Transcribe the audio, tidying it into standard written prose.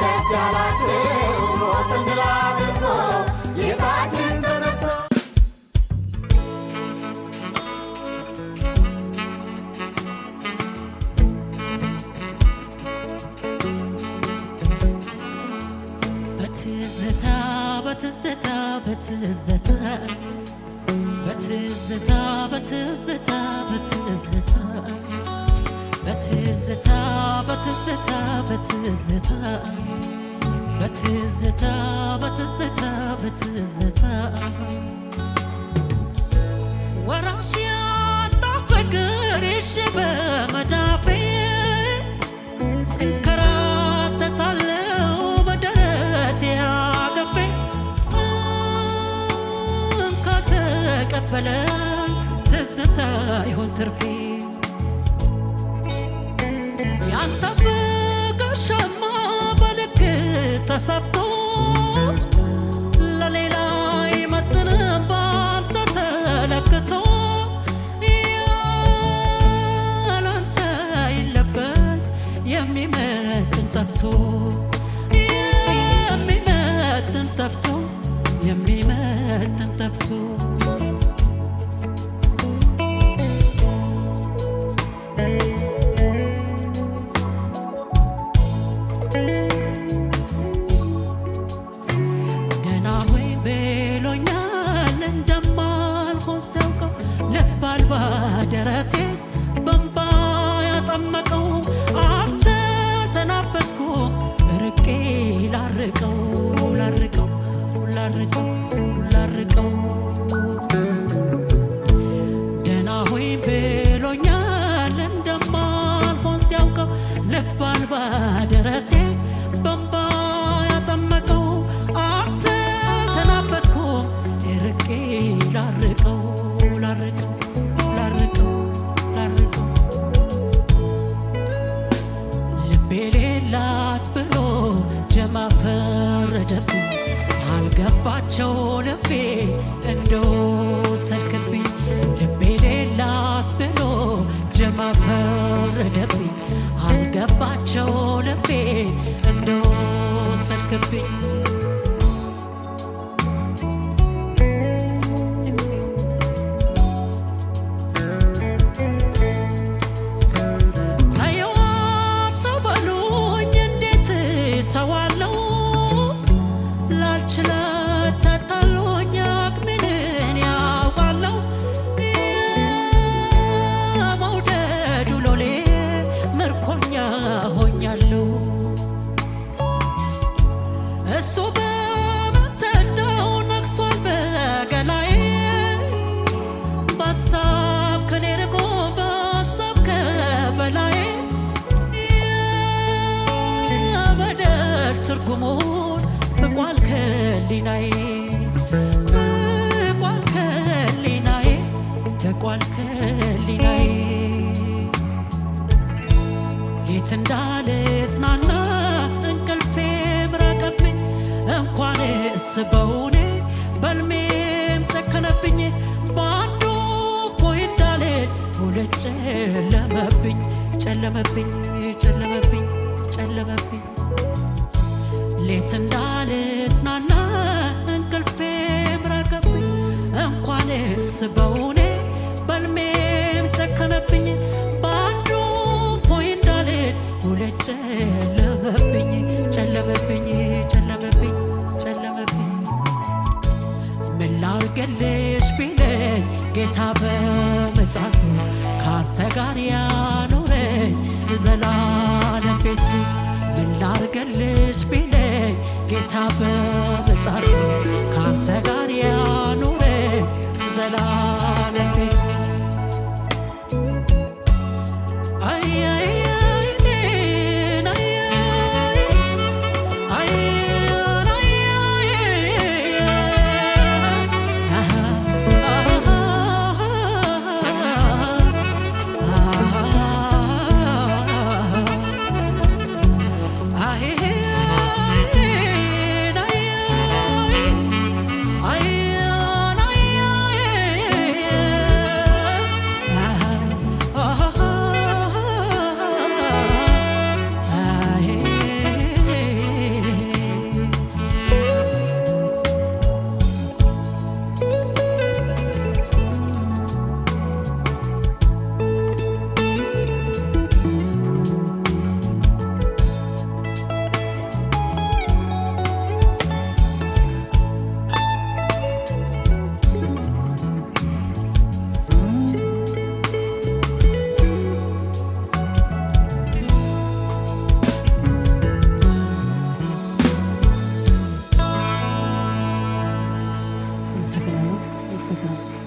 ደስ ያላችሁ ሞትን ድል አድርጎ ጌታችን ተነሳ። በትዝታ በትዝታ በትዝታ በትዝታ በትዝታ በትዝታ በትዝታ በትዝታ በትዝታ በትዝታ በትዝታ በትዝታ ወራሽ ያጣ ፍቅር ይዤ በመዳፌ እንከራተታለሁ በደረቴ አቅፌ ከተቀበለኝ ትዝታ ይሁን ትርፌ ያንተ ፍቅር ሸማ በልክ ተሰፍቶ ለሌላ ይመጥንም ባንተ ተለክቶ ያላንተ ይለበስ የሚመጥን ጠፍቶ የሚመጥን ጠፍቶ የሚመጥን ጠፍቶ ደረቴ በእንባ ያጠመቀው አልተሰናበትኩ ርቄ ላርቀው ላርቀው ላርቀው ላርቀው ደህና ሆይ ብሎኛል እንደማልሆን ሲያውቀው ልብ አልባ ደረቴ በእንባ ያጠመቀው አልተሰናበትኩ ርቄ ላርቀው ላርቀው ቤሌላት ብሎ ጀማ ፈረደብኝ አልገባቸው ልቤ እንደወሰድክብኝ ልቤ ሌላት ብሎ ጀማ ፈረደብኝ አልገባቸው ልቤ እንደወሰድክብኝ እሱ በመተዳው ነግሷል በገላዬ በሀሳብ ከኔ ርቆ በሀሳብ ከበላዬ የበደል ትርጉሙን ፍቋል ከሊናዬ ፍቋል ከሊናዬ ፍቋል ከሊናዬ ሌት እንዳልጽናና እንኳንስ በውኔ በልሜም ጨከነብኝ በአንዱ ቦይ እንዳልል ሁለት ጨለመብኝ ጨለመብኝ ጨለመብኝ ጨለመብኝ ሌት እንዳልጽናና እንቅልፌም ራቀብኝ እንኳንስ በውኔ በልሜም ጨከነብኝ በአንዱ ቦይ እንዳልል ሁለት ጨለመብኝ ጨለመብኝ ጨለመብኝ ጨለመብኝ ምን ላርግልሽ ቢለኝ ጌታ በምጽአቱ ካንተ ጋር ያኖረኝ ዘላለም ቤቱ ምን ላርግልሽ ቢለኝ ጌታ በምጽአቱ ካንተ ጋር ያኖረኝ ዘላለም ቤቱ አመሰግናለሁ።